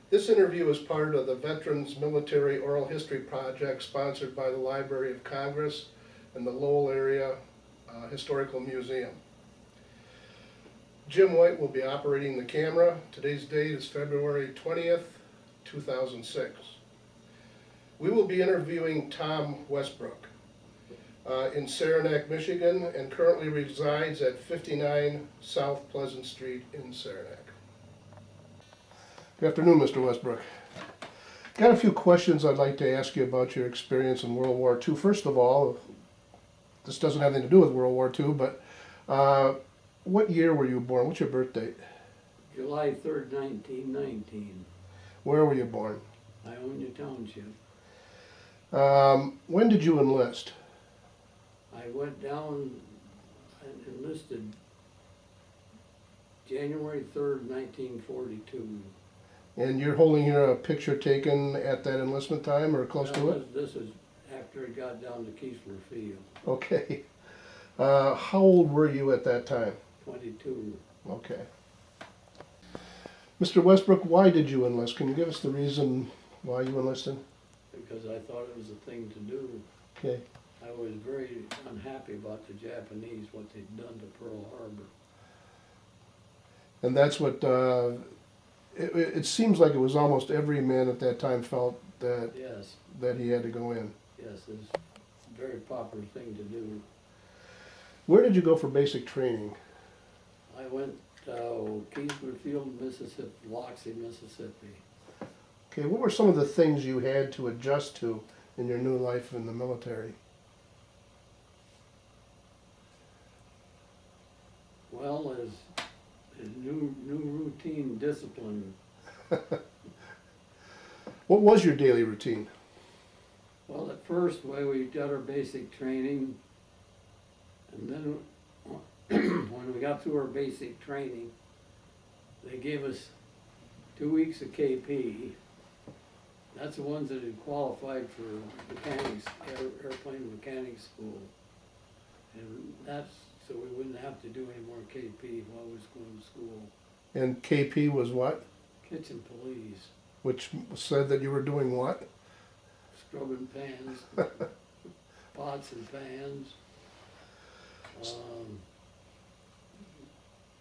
This interview is part of the Veterans Military Oral History Project sponsored by the Library of Congress and the Lowell Area Historical Museum. Jim White will be operating the camera. Today's date is February 20th, 2006. We will be interviewing Tom Westbrook in Saranac, Michigan, and currently resides at 59 South Pleasant Street in Saranac. Good afternoon, Mr. Westbrook. Got a few questions I'd like to ask you about your experience in World War II. First of all, this doesn't have anything to do with World War II, but what year were you born? What's your birth date? July 3rd, 1919, Where were you born? Ionia Township. When did you enlist? I went down and enlisted January 3rd, 1942. And you're holding here a picture taken at that enlistment time or close to it? This is after I got down to Keesler Field. Okay. How old were you at that time? 22. Okay. Mr. Westbrook, why did you enlist? Can you give us the reason why you enlisted? Because I thought it was a thing to do. Okay. I was very unhappy about the Japanese, what they'd done to Pearl Harbor. And that's what, it seems like it was almost every man at that time felt that, Yes, that he had to go in. yes, it's a very popular thing to do. Where did you go for basic training? I went to Keesler Field, Mississippi, Loxie, Mississippi. Okay, what were some of the things you had to adjust to in your new life in the military? Well, as new routine discipline. What was your daily routine? Well, at first, we got our basic training, and then when we got through our basic training, they gave us 2 weeks of KP. That's the ones that had qualified for mechanics, airplane mechanics school. And that's so we wouldn't have to do any more KP while we was going to school. And KP was what? Kitchen police, Which said that you were doing what? scrubbing pans, pots and pans,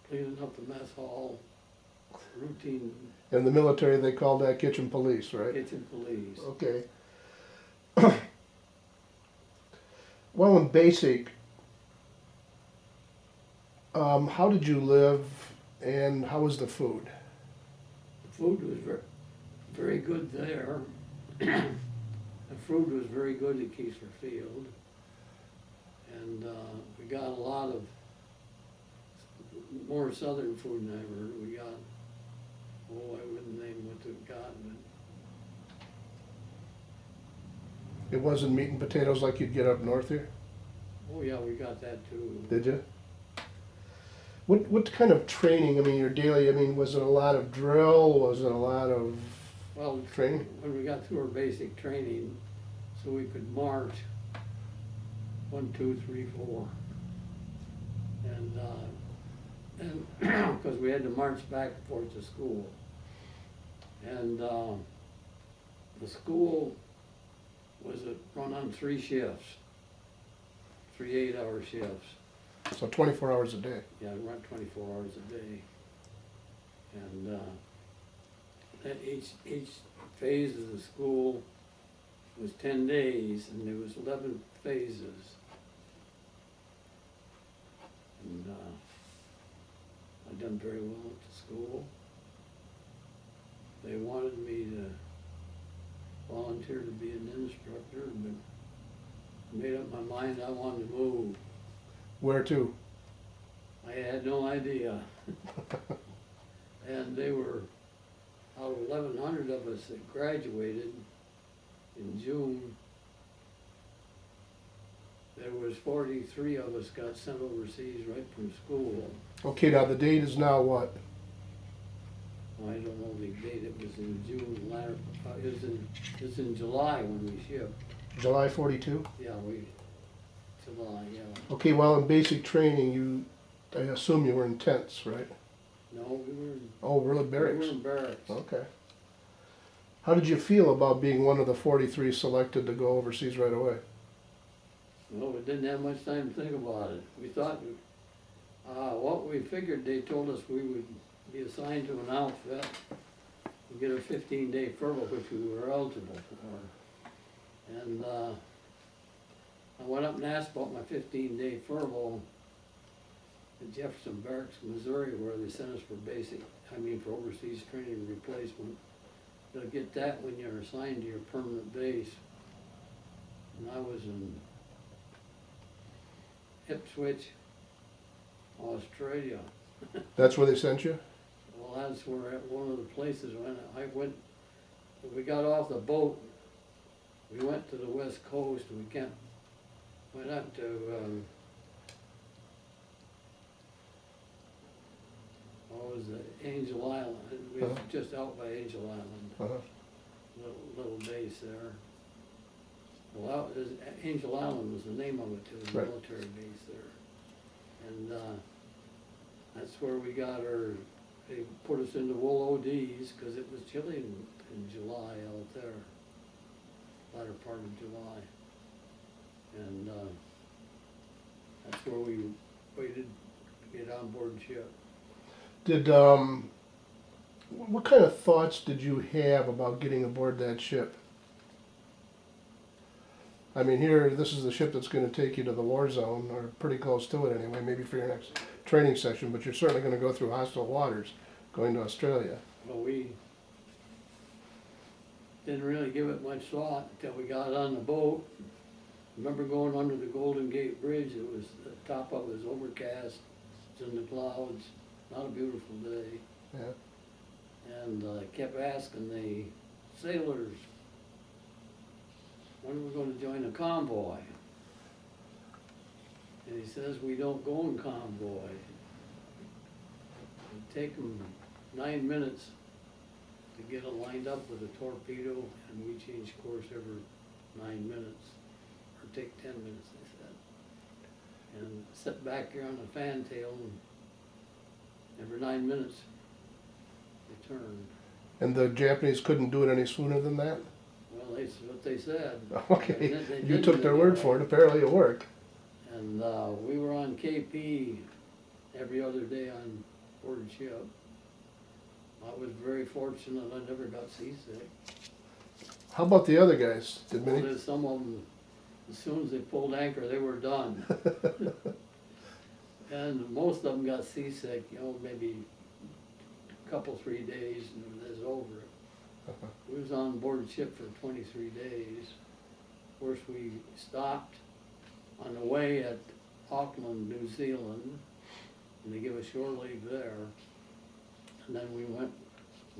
cleaning up the mess hall, routine In the military they called that kitchen police, right? kitchen police. Okay. Well, in basic, how did you live and how was the food? The food was very good there. The food was very good at Keesler Field. And we got a lot of more southern food than ever. We got, I wouldn't name what we got, but It wasn't meat and potatoes like you'd get up north here? oh yeah, we got that too. Did you? What kind of training, I mean, your daily, I mean, was it a lot of drill? Was it a lot of Well, training? when we got through our basic training, so we could march 1, 2, 3, 4. And because we had to march back and forth to school. And the school was run on 3 shifts, 3 8-hour shifts. So 24 hours a day? Yeah, we run 24 hours a day. And each phase of the school was 10 days, and there was 11 phases. And I done very well at the school. They wanted me to volunteer to be an instructor, but I made up my mind I wanted to move. Where to? I had no idea. And they were, out of 1,100 of us that graduated in June, there was 43 of us got sent overseas right from school. Okay, now the date is now what? I don't know the date, it was in June, it was in July when we shipped. July 42? Yeah, July, yeah. Okay, while in basic training, I assume you were in tents, right? No, we were in, Oh, really, we barracks? were in barracks. Okay. How did you feel about being one of the 43 selected to go overseas right away? Well, we didn't have much time to think about it. We thought, what we figured, they told us we would be assigned to an outfit and get a 15-day furlough, which we were eligible for. And I went up and asked about my 15-day furlough at Jefferson Barracks, Missouri, where they sent us for overseas training replacement. They'll get that when you're assigned to your permanent base. And I was in Ipswich, Australia. That's where they sent you? Well, that's where, at one of the places when we got off the boat, we went to the west coast, went up to, what was it, Angel Island. We was just out by Angel Island, little base there. Well, Angel Island was the name of it, too, the military base there. And that's where we got they put us into wool ODs, because it was chilly in July out there, latter part of July. And that's where we waited to get on board ship. What kind of thoughts did you have about getting aboard that ship? I mean, this is the ship that's going to take you to the war zone, or pretty close to it anyway, maybe for your next training session, but you're certainly going to go through hostile waters going to Australia. Well, we didn't really give it much thought until we got on the boat. Remember going under the Golden Gate Bridge, the top of it was overcast, it's in the clouds, not a beautiful day. Yeah. And I kept asking the sailors, when are we going to join a convoy? And he says, we don't go in convoy. It take them 9 minutes to get it lined up with a torpedo, and we change course every 9 minutes, or take 10 minutes, they said. And sit back here on the fantail, and every 9 minutes, they turned. And the Japanese couldn't do it any sooner than that? Well, that's what they said. Okay, you took their word for it, apparently it worked. And we were on KP every other day on board ship. I was very fortunate I never got seasick. How about the other guys? Well, some of them, as soon as they pulled anchor, they were done. And most of them got seasick, maybe a couple, 3 days, and it was over. We was on board ship for 23 days. Of course, we stopped on the way at Auckland, New Zealand, and they give us shore leave there. And then we went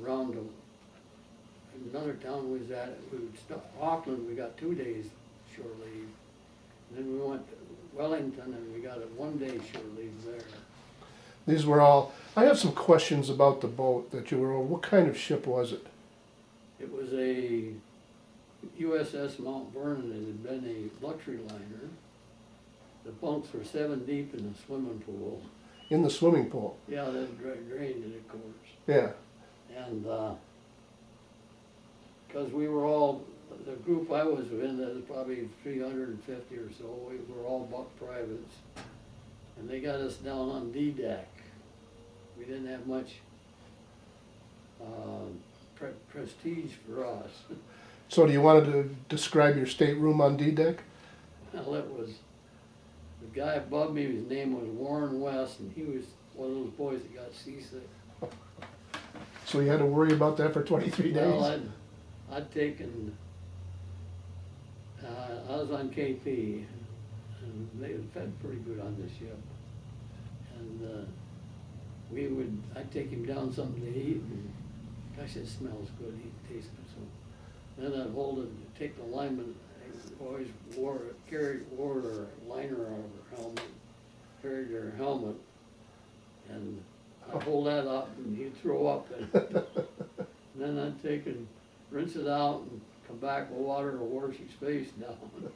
around to another town we was at. Auckland, we got 2 days shore leave. And then we went to Wellington, and we got a 1 day shore leave there. These were all, I have some questions about the boat that you were on. What kind of ship was it? It was a USS Mount Vernon. It had been a luxury liner. The bunks were 7 deep in the swimming pool. In the swimming pool? Yeah, that drained it, of course. Yeah. And because we were all, the group I was in, there was probably 350 or so, we were all buck privates. And they got us down on D deck. We didn't have much prestige for us. So do you want to describe your stateroom on D deck? Well, it was, the guy above me, his name was Warren West, and he was one of those boys that got seasick. So you had to worry about that for 23 days? Well, I'd taken, I was on KP, and they fed pretty good on this ship. And I'd take him down something to eat, and gosh, it smells good, it tastes good. So then I'd hold it, take the lineman, they always wore their liner on their helmet, carried their helmet, and I'd hold that up, and he'd throw up. And then I'd take and rinse it out, and come back with water to wash his face down.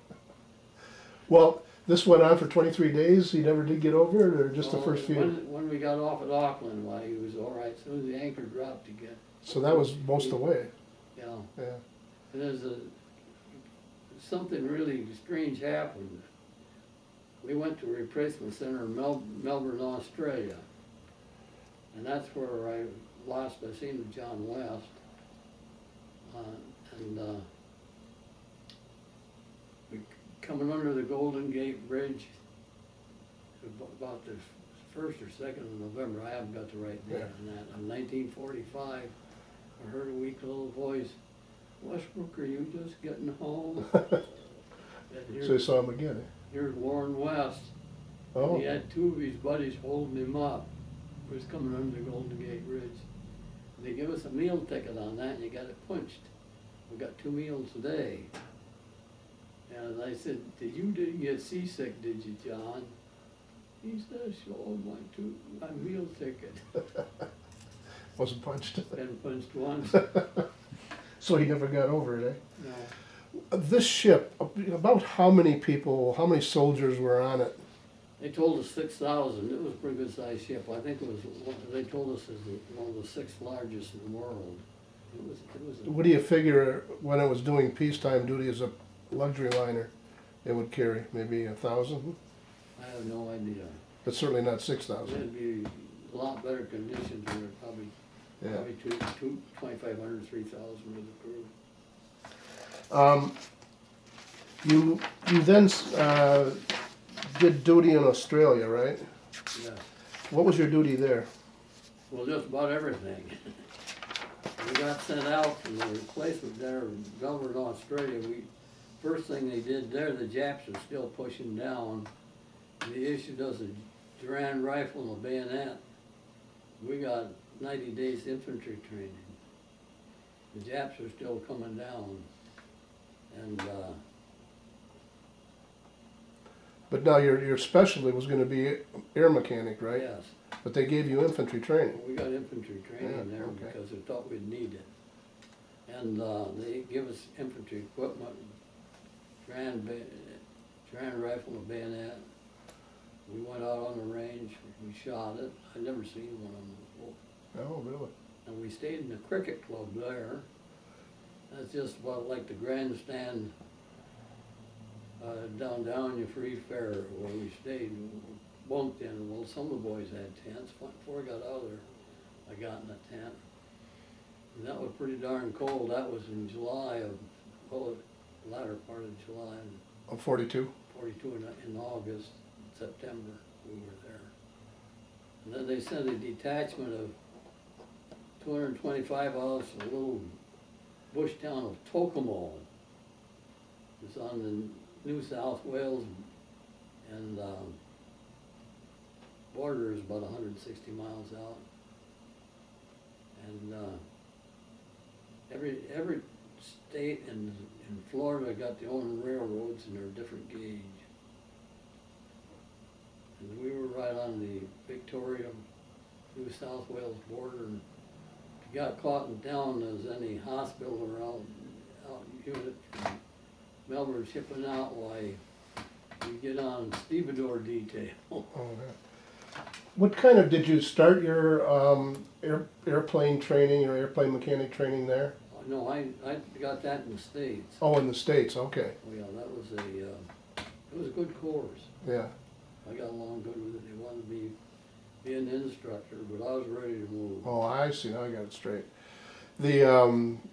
Well, this went on for 23 days, he never did get over it, or just the first few? When we got off at Auckland, why, he was all right, as soon as the anchor dropped again. So that was most of the way. Yeah, Yeah. and something really strange happened. We went to a replacement center in Melbourne, Australia. And that's where I seen John West. We coming under the Golden Gate Bridge about the 1st or 2nd of November, I haven't got the right date on that, in 1945, I heard a weak little voice, "Westbrook, are you just getting home?" So you saw him again, eh? Here's Warren West. Oh. He had 2 of his buddies holding him up. He was coming under the Golden Gate Bridge. They give us a meal ticket on that, and you got it punched. We got 2 meals a day. And I said, you didn't get seasick, did you, John? He said, "Show my meal ticket." Wasn't punched. Been punched once. So he never got over it, eh? No. This ship, about how many people, how many soldiers were on it? They told us 6,000. It was a pretty good sized ship. I think it was. They told us it was one of the 6th largest in the world. It was. What do you figure when it was doing peacetime duty as a luxury liner, it would carry? Maybe 1,000? I have no idea. But certainly not 6,000. It'd be a lot better conditions. There were probably Yeah. 2,500, 3,000 with the crew. You then did duty in Australia, right? Yeah. What was your duty there? Well, just about everything. We got sent out from the replacement there in Melbourne, Australia. First thing they did there, the Japs were still pushing down. They issued us a Durand rifle and a bayonet. We got 90 days infantry training. The Japs were still coming down. And But now your specialty was going to be air mechanic, right? yes, But they gave you infantry training. we got infantry training Yeah, there okay. because they thought we'd need it. And they give us infantry equipment, Durand rifle and bayonet. We went out on the range, we shot it. I'd never seen one of them before. Oh, really? And we stayed in the cricket club there. That's just about like the grandstand down your free fair where we stayed, bunked in. Well, some of the boys had tents. Before I got out of there, I got in a tent. And that was pretty darn cold. That was in July of, well, the latter part of July, and Oh, 42? 42 in August, September, we were there. And then they sent a detachment of 225 of us to a little bush town of Tokomo. It's on the New South Wales and border is about 160 miles out. And every state in Florida got their own railroads and they're a different gauge. And we were right on the Victoria, New South Wales border. And if you got caught in town, there's any hospital or out unit from Melbourne shipping out, why you get on stevedore detail. Oh, yeah. What kind of, did you start your airplane training or airplane mechanic training there? No, I got that in the States. Oh, in the States, okay. Oh yeah, that was it was a good course. Yeah. I got along good with it. They wanted me to be an instructor, but I was ready to move. Oh, I see, now I got it straight.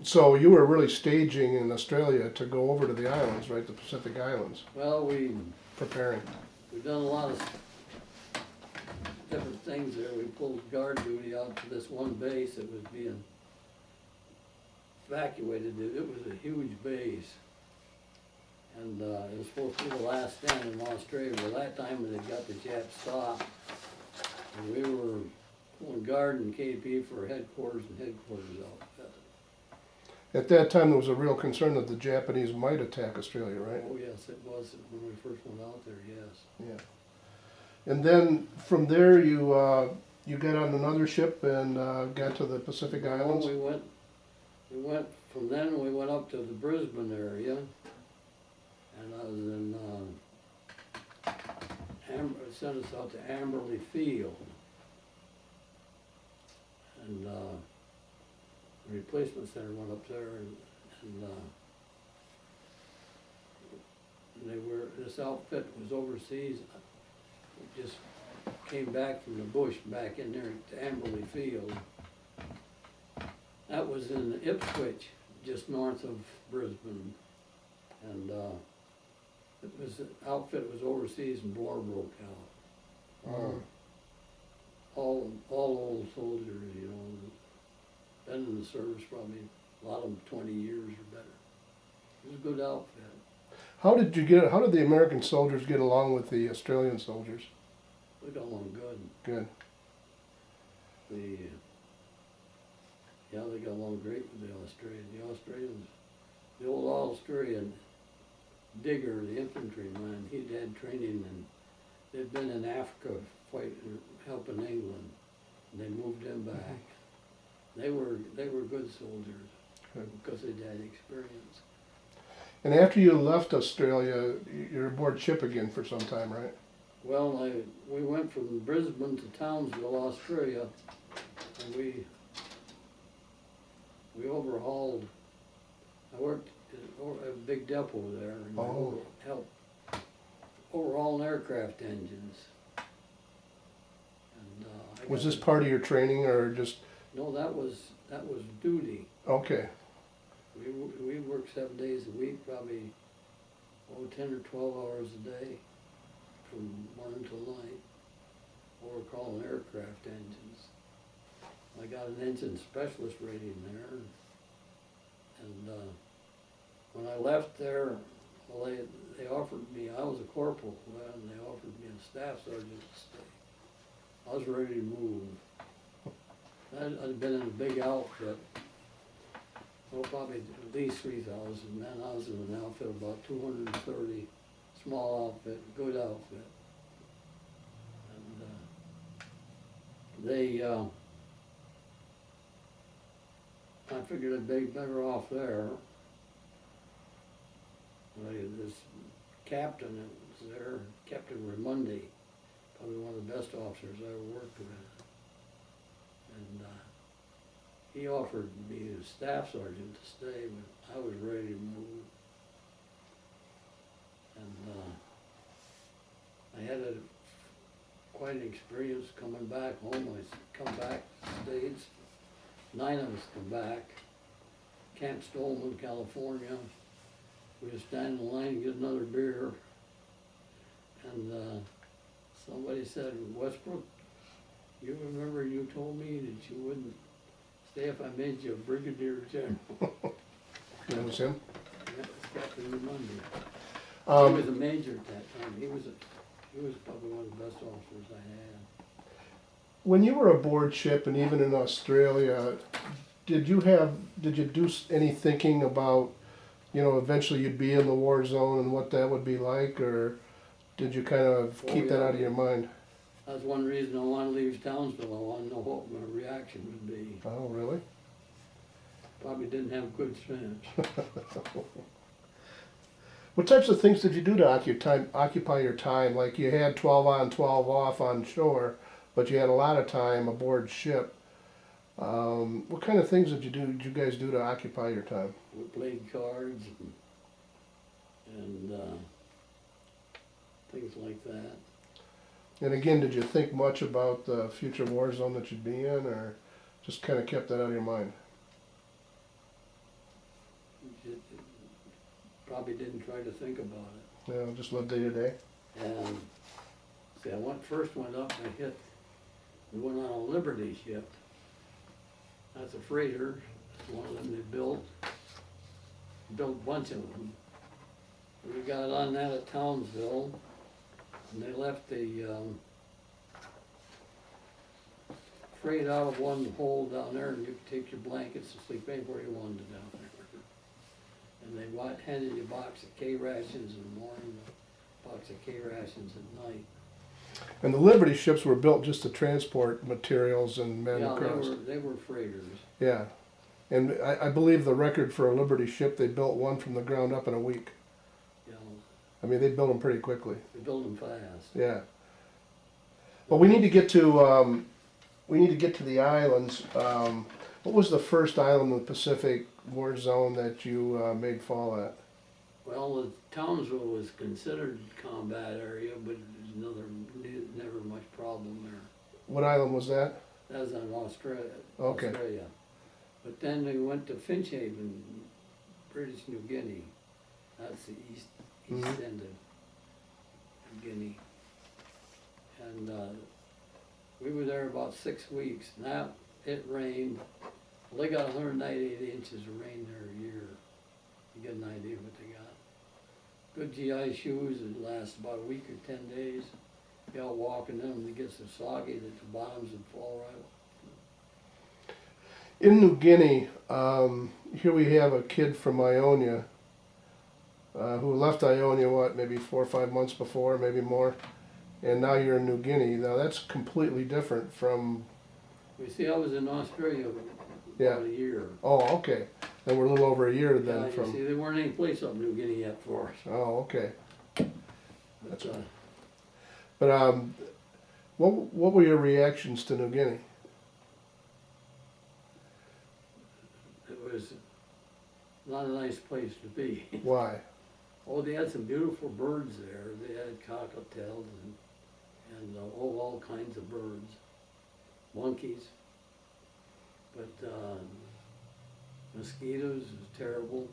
So you were really staging in Australia to go over to the islands, right, the Pacific Islands, Well, preparing. we've done a lot of different things there. We pulled guard duty out to this one base that was being evacuated. It was a huge base. And it was supposed to be the last stand in Australia. By that time, they got the Japs stopped. And we were pulling guard in KP for headquarters and headquarters out. At that time, there was a real concern that the Japanese might attack Australia, right? Oh, yes, it was when we first went out there, yes. Yeah. And then from there, you got on another ship and got to the Pacific Islands? We went, from then we went up to the Brisbane area. And I was in, sent us out to Amberley Field. And replacement center went up there and this outfit was overseas. It just came back from the bush back in there to Amberley Field. That was in Ipswich, just north of Brisbane. And the outfit was overseas and war broke out. All old soldiers, you know, been in the service probably, a lot of them 20 years or better. It was a good outfit. How did the American soldiers get along with the Australian soldiers? We got along good. Good. Yeah, they got along great with the Australians. The Australians, the old Australian digger, the infantryman, he'd had training and they'd been in Africa fighting, helping England. And they moved him back. They were good soldiers. Good. Because they'd had experience. And after you left Australia, you're aboard ship again for some time, right? Well, we went from Brisbane to Townsville, Australia, and we overhauled. I worked at a big depot there, and I helped overhauling aircraft engines. And was this part of your training, or just? No, that was duty. Okay. We worked 7 days a week, probably 10 or 12 hours a day, from morning till night, overhauling aircraft engines. I got an engine specialist rating there, and when I left there, well, they offered me, I was a corporal then, and they offered me a staff sergeant to stay. I was ready to move. I'd been in a big outfit, well, probably at least 3,000 men. I was in an outfit of about 230, small outfit, good outfit. And I figured I'd be better off there. This captain that was there, Captain Ramundi, probably one of the best officers I ever worked with. And he offered me a staff sergeant to stay, but I was ready to move. And I had quite an experience coming back home. I come back to the States. 9 of us come back. Camp Stoneman, California. We were standing in line to get another beer. And somebody said, Westbrook, you remember you told me that you wouldn't stay if I made you a brigadier general. That was him? Yeah, Captain Ramundi. He was a major at that time. He was probably one of the best officers I had. When you were aboard ship and even in Australia, did you do any thinking about, eventually you'd be in the war zone and what that would be like, or did you kind of keep that out of your mind? That's one reason I want to leave Townsville. I want to know what my reaction would be. Oh, really? Probably didn't have good sense. What types of things did you do to occupy your time? Like you had 12 on, 12 off on shore, but you had a lot of time aboard ship. What kind of things did you guys do to occupy your time? We played cards and things like that. And again, did you think much about the future war zone that you'd be in, or just kind of kept that out of your mind? Probably didn't try to think about it. Yeah, just live day to day. And see, I first went up and we went on a Liberty ship. That's a freighter. It's one of them they built a bunch of them. We got on that at Townsville, and they left the freight out of one hole down there, and you could take your blankets and sleep anywhere you wanted down there. And they handed you a box of K rations in the morning, a box of K rations at night. And the Liberty ships were built just to transport materials and men across. Yeah, they were freighters. Yeah. And I believe the record for a Liberty ship, they built one from the ground up in a week. Yeah. I mean, they built them pretty quickly. They build them fast. Yeah. Well, we need to get to the islands. What was the first island in the Pacific war zone that you made fall at? Well, the Townsville was considered combat area, but there's never much problem there. What island was that? That was in Australia. Okay. Australia. But then they went to Finschaefen, British New Guinea. That's the east Mhm. end of Guinea. And we were there about 6 weeks. Now it rained. Well, they got 198 inches of rain there a year. You get an idea what they got. Good GI shoes that last about a week or 10 days. You out walking in them, they get so soggy that the bottoms would fall right off. In New Guinea, here we have a kid from Ionia who left Ionia, what, maybe 4 or 5 months before, maybe more, and now you're in New Guinea. Now that's completely different from, You see, I was in Australia Yeah. about a year. oh, okay. Then we're a little over a year Yeah, then you from, see, there weren't any place up New Guinea yet for us. oh, okay. But, But what were your reactions to New Guinea? it was not a nice place to be. Why? Oh, they had some beautiful birds there. They had cockatiels and all kinds of birds, monkeys. But mosquitoes was terrible.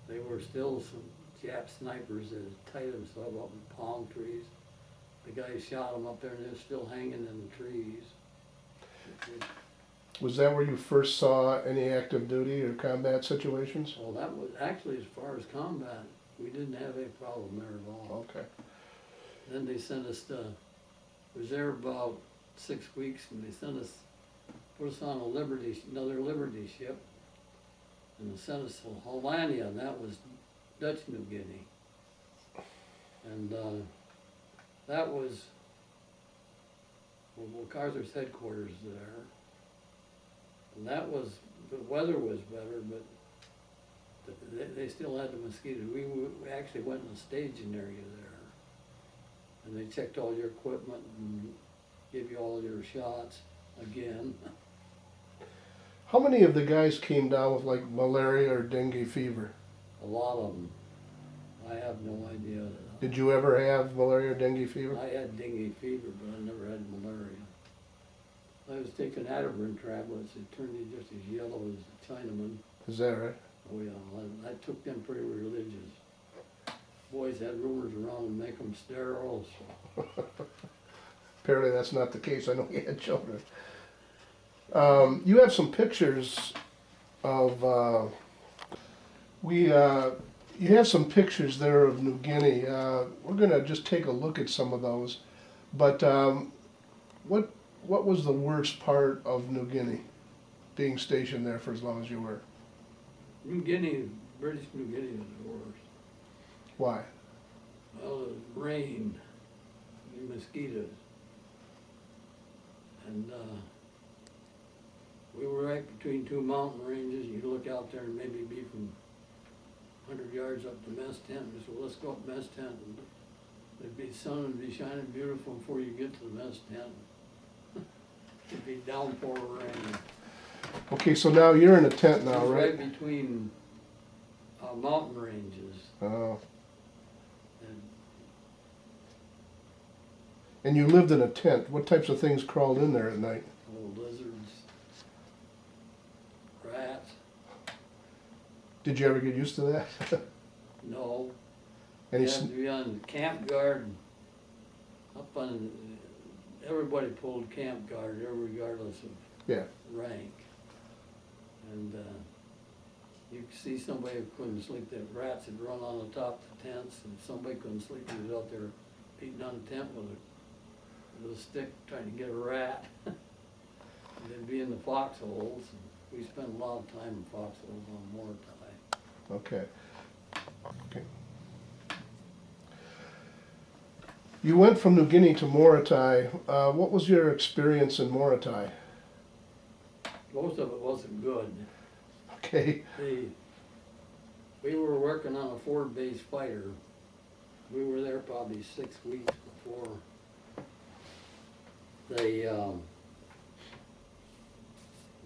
They were still some Jap snipers that had tied themselves up in palm trees. The guy shot them up there and they're still hanging in the trees. Was that where you first saw any active duty or combat situations? Well, that was actually, as far as combat, we didn't have any problem there at all. Okay. Then they sent us to, was there about 6 weeks, and they put us on another Liberty ship, and they sent us to Hollandia, and that was Dutch New Guinea. And that was, well, MacArthur's headquarters there. And that was, the weather was better, but they still had the mosquitoes. We actually went in the staging area there. And they checked all your equipment and gave you all your shots again. How many of the guys came down with like malaria or dengue fever? A lot of them. I have no idea. Did you ever have malaria or dengue fever? I had dengue fever, but I never had malaria. I was taking Ativan tablets. It turned me just as yellow as a Chinaman. Is that right? Oh yeah, I took them pretty religious. Boys had rumors around to make them sterile. So. Apparently that's not the case. I know you had children. You have some pictures of, you have some pictures there of New Guinea. We're gonna just take a look at some of those. But what was the worst part of New Guinea, being stationed there for as long as you were? New Guinea, British New Guinea was the worst. Why? Well, it was rain and mosquitoes. And we were right between two mountain ranges. You look out there and maybe be from 100 yards up to mess tent. We said, well, let's go up mess tent. And it'd be sun would be shining beautiful before you get to the mess tent. It'd be downpour rain. Okay, so now you're in a tent now, It was right? right between mountain ranges. Oh. And And you lived in a tent. What types of things crawled in there at night? lizards, rats. Did you ever get used to that? No. Any You had to be on camp guard. Up on, everybody pulled camp guard, regardless of Yeah. rank. And you could see somebody who couldn't sleep. The rats would run on the top of the tents, and somebody couldn't sleep. He was out there beating on the tent with a stick trying to get a rat. And they'd be in the foxholes. And we spent a lot of time in foxholes on Morotai. Okay. Okay. You went from New Guinea to Morotai. What was your experience in Morotai? Most of it wasn't good. Okay. We were working on a Ford-based fighter. We were there probably 6 weeks before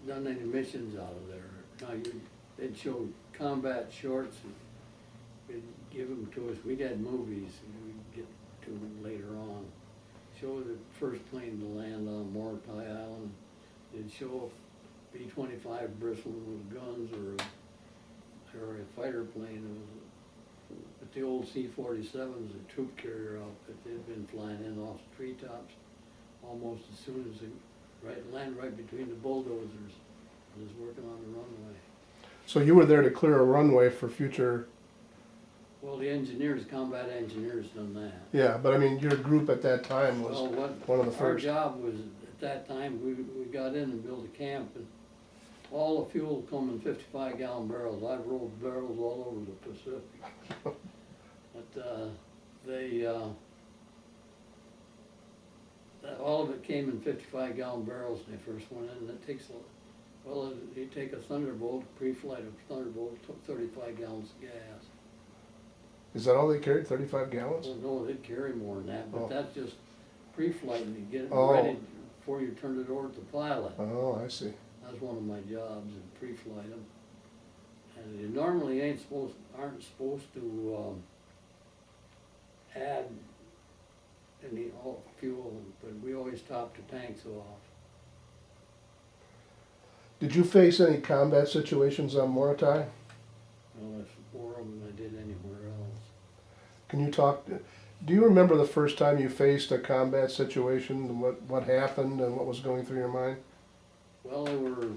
done any missions out of there. Now, they'd show combat shorts, and they'd give them to us. We'd had movies, and we'd get to them later on. Show the first plane to land on Morotai Island. They'd show a B-25 bristling with guns, or a fighter plane. But the old C-47s, a troop carrier outfit, they'd been flying in off the treetops almost as soon as they land right between the bulldozers. I was working on the runway. So you were there to clear a runway for future, Well, the engineers, combat engineers done that. yeah, but I mean, your group at that time was Well, one of the our first. job was, at that time, we got in and built a camp, and all the fuel come in 55-gallon barrels. I've rolled barrels all over the Pacific. But all of it came in 55-gallon barrels when they first went in, and it takes you take a Thunderbolt, pre-flight of Thunderbolt, took 35 gallons of gas. Is that all they carried, 35 gallons? Well, no, they'd carry more than that, but Oh. that's just pre-flight, and you get it Oh. ready before you turn it over to the pilot. Oh, I see. That's one of my jobs, is pre-flight them. And you normally aren't supposed to add any fuel, but we always top the tanks off. Did you face any combat situations on Morotai? Well, that's more of them than I did anywhere else. Can you talk, do you remember the first time you faced a combat situation, and what happened and what was going through your mind? Well, there were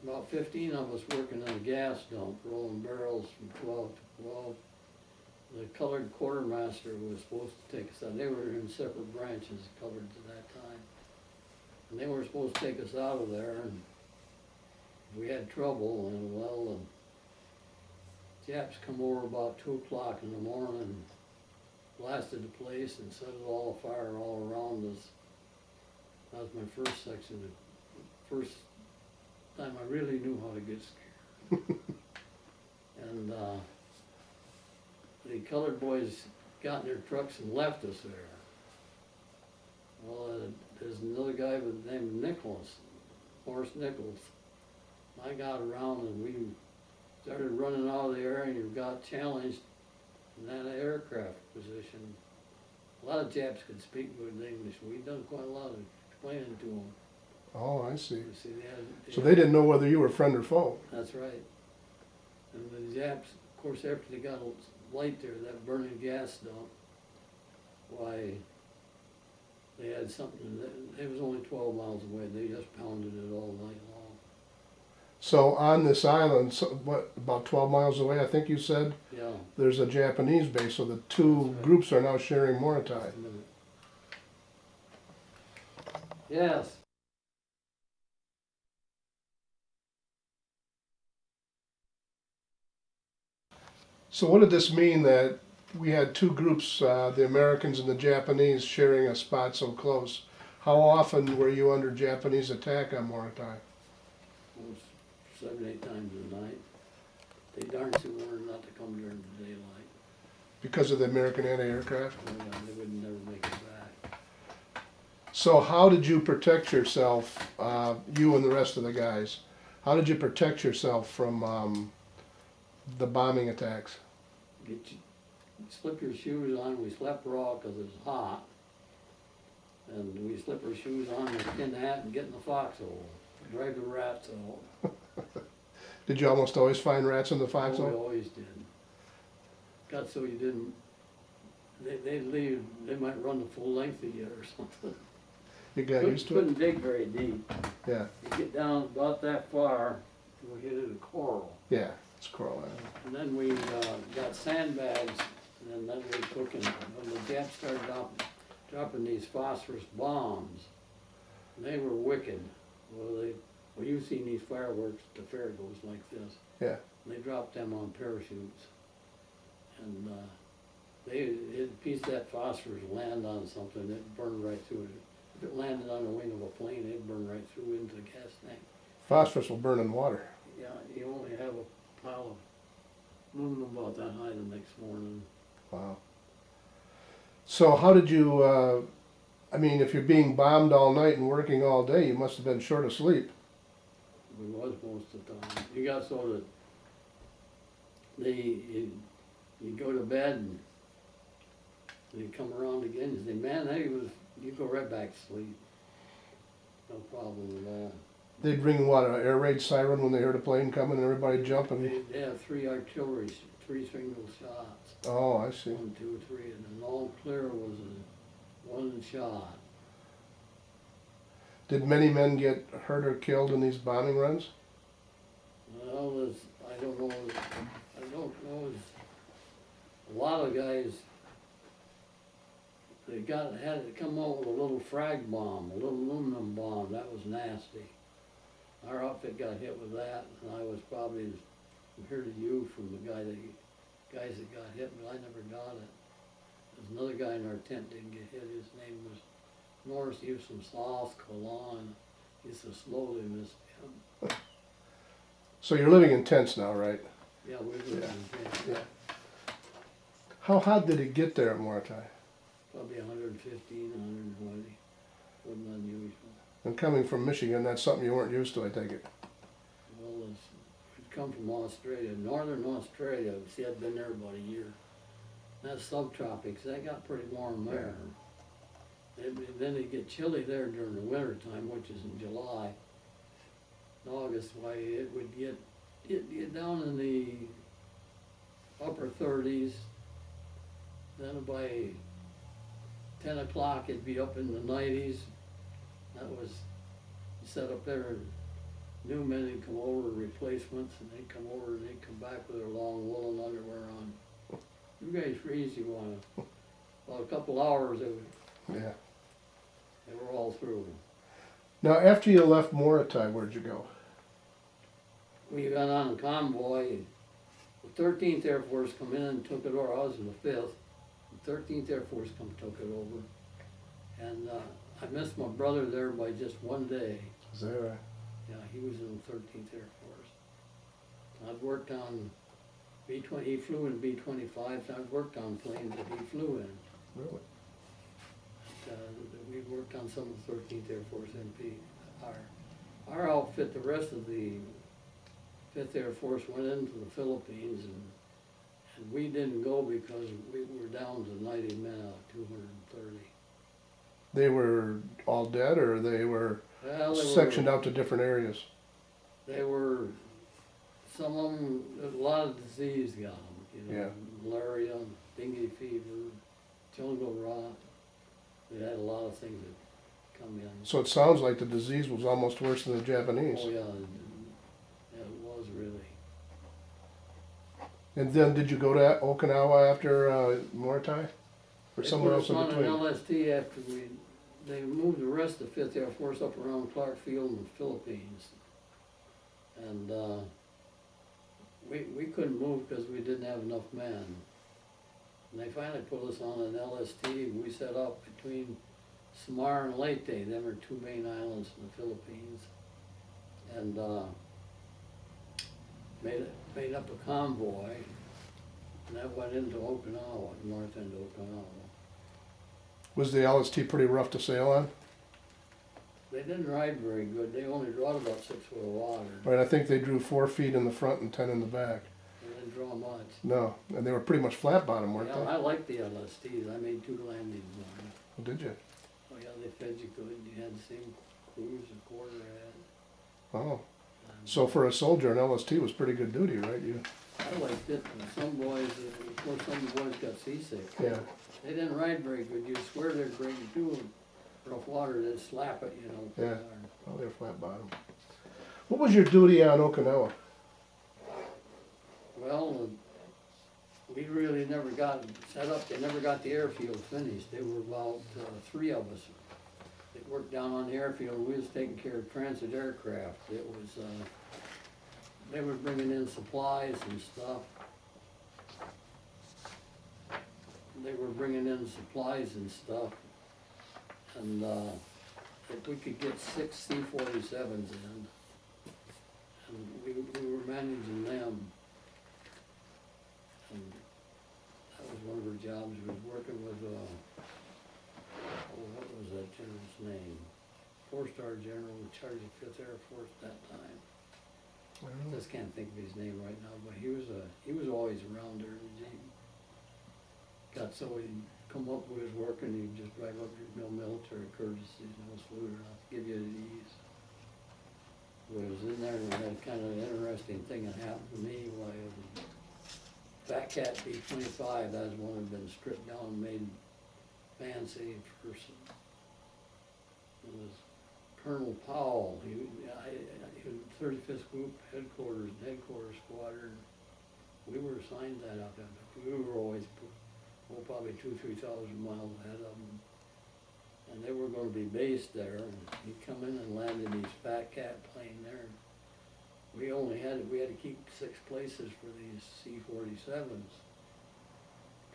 about 15 of us working on a gas dump, rolling barrels from 12 to 12. The colored quartermaster was supposed to take us out. They were in separate branches, colored at that time. And they were supposed to take us out of there, and we had trouble, and well, the Japs come over about 2 o'clock in the morning and blasted the place and set it all afire all around us. That was my first section, the first time I really knew how to get scared. And the colored boys got in their trucks and left us there. Well, there's another guy by the name of Nicholas, Horace Nichols. I got around and we started running out of the area, and you got challenged in that aircraft position. A lot of Japs could speak good English. We'd done quite a lot of explaining to them. Oh, I see. You see, So they didn't know whether you were friend or foe? That's right. And the Japs, of course, after they got a light there, that burning gas dump, why, they had something, it was only 12 miles away. They just pounded it all night long. So on this island, what, about 12 miles away, I think you said, Yeah. there's a Japanese base, so the two That's right. groups are now sharing Morotai. Just a minute. Yes. So what did this mean that we had two groups, the Americans and the Japanese, sharing a spot so close? How often were you under Japanese attack on Morotai? Almost 7, 8 times a night. They darn sure wanted not to come during the daylight. Because of the American anti-aircraft? Oh, yeah, they would never make it back. So how did you protect yourself, you and the rest of the guys? How did you protect yourself from the bombing attacks? Slip your shoes on. We slept raw because it was hot. And we slip our shoes on and get in the hat and get in the foxhole. Drive the rats out. Did you almost always find rats in the Oh, we foxhole? always did. Got so you didn't, they'd leave, they might run the full length of you or something. You got used to it? Couldn't dig very deep. Yeah, You get down about that far, we hit it a coral. yeah, it's Coral Island. And then we got sandbags, and then we took and when the Japs started dropping these phosphorus bombs, they were wicked. Well, you've seen these fireworks, the fair goes like this. Yeah. They dropped them on parachutes. And a piece of that phosphorus land on something, it burned right through it. If it landed on the wing of a plane, it'd burn right through into the gas tank. Phosphorus will burn in water. Yeah, you only have a pile of aluminum about that high the next morning. Wow. So how did you, I mean, if you're being bombed all night and working all day, you must have been short of sleep. We was most of the time. You got so that you go to bed and you come around again, you say, man, you go right back to sleep. No problem with that. They'd ring what, an air raid siren when they heard a plane coming and everybody jumping? They have 3 artillery, 3 single shots. Oh, I see. 1, 2, 3, and then all clear was a 1 shot. Did many men get hurt or killed in these bombing runs? Well, I don't know. A lot of guys, they had to come out with a little frag bomb, a little aluminum bomb. That was nasty. Our outfit got hit with that, and I was probably heard of you from the guys that got hit, but I never got it. There's another guy in our tent didn't get hit. His name was Norris. He was from South Carolina. He used to slowly miss him. So you're living in tents now, right? Yeah, we lived in tent. Yeah. How hot did it get there at Morotai? Probably 115, 120. Wasn't unusual. And coming from Michigan, that's something you weren't used to, I take it. Well, we'd come from Australia, northern Australia. See, I'd been there about a year. That's subtropics. That got pretty warm there. Then it get chilly there during the winter time, which is in July, August. Why it would get down in the upper 30s. Then by 10 o'clock, it'd be up in the 90s. That was set up there. New men would come over, replacements, and they'd come over and they'd come back with their long woolen underwear on. You guys freeze, you want about a couple hours, they were all through. Now, after you left Morotai, where'd you go? We got on a convoy. The 13th Air Force come in and took it over. I was in the 5th. The 13th Air Force took it over. And I missed my brother there by just 1 day. Is that right? Yeah, he was in the 13th Air Force. I'd worked on B-20, he flew in B-25s. I'd worked on planes that he flew in. Really? We worked on some of the 13th Air Force MP. Our outfit, the rest of the 5th Air Force went into the Philippines, and we didn't go because we were down to 90 men out of 230. They were all dead, or they were sectioned out to different areas? They were, some of them, a lot of disease got them, malaria, dengue fever, jungle rot. We had a lot of things that come in. So it sounds like the disease was almost worse than the Japanese. Oh yeah, it was really. And then did you go to Okinawa after Morotai? Or somewhere else in They between? put us on an LST after they moved the rest of the 5th Air Force up around Clark Field in the Philippines. And we couldn't move because we didn't have enough men. And they finally put us on an LST, and we set up between Samar and Leyte. Them are 2 main islands in the Philippines. And made up a convoy, and that went into Okinawa, north end of Okinawa. Was the LST pretty rough to sail on? They didn't ride very good. They only drawed about 6 foot of water. Right, I think they drew 4 feet in the front and 10 in the back. They didn't draw much. No, and they were pretty much flat bottom, weren't Yeah, they? I liked the LSTs. I made 2 landings on them. Oh, did you? Oh yeah, they fed you good. You had the same cruise a quarter had. Oh, so for a soldier, an LST was pretty good duty, right? I liked it. And some boys, of course, some boys got seasick. Yeah. They didn't ride very good. You'd swear they'd bring you through rough water, they'd slap it, Yeah. Oh, they're flat bottom. What was your duty on Okinawa? Well, we really never got set up. They never got the airfield finished. There were about 3 of us that worked down on the airfield. We was taking care of transit aircraft. It was, they were bringing in supplies and stuff. And if we could get 6 C-47s in, and we were managing them. And that was one of our jobs. We was working with, what was that general's name? 4-star general in charge of 5th Air Force at that time. I don't know. Just can't think of his name right now, but he was always around there, the Jeep. Got so he'd come up with his work and he'd just drive up, there's no military courtesies, no salute or nothing, give you the ease. But I was in there and had kind of an interesting thing that happened to me while I was in Fat Cat B-25, that was one that had been stripped down and made fancy for some. It was Colonel Powell, he was 35th Group Headquarters Squadron. We were assigned that up there, but we were always, probably 2,000-3,000 miles ahead of them. And they were gonna be based there, and he come in and landed his Fat Cat plane there. We had to keep 6 places for these C-47s.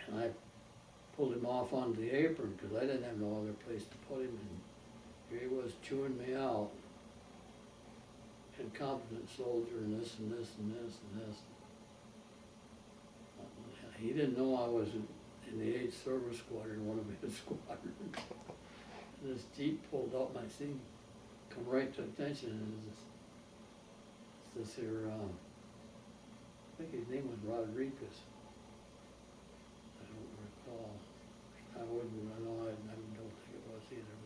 And I pulled him off onto the apron, cause I didn't have no other place to put him, and here he was chewing me out. Incompetent soldier, and this and this and this and this. He didn't know I was in the 8th Service Squadron, one of his squadrons. And this Jeep pulled up, and I seen him come right to attention, and this here, I think his name was Rodriguez. I don't recall. I don't think it was either,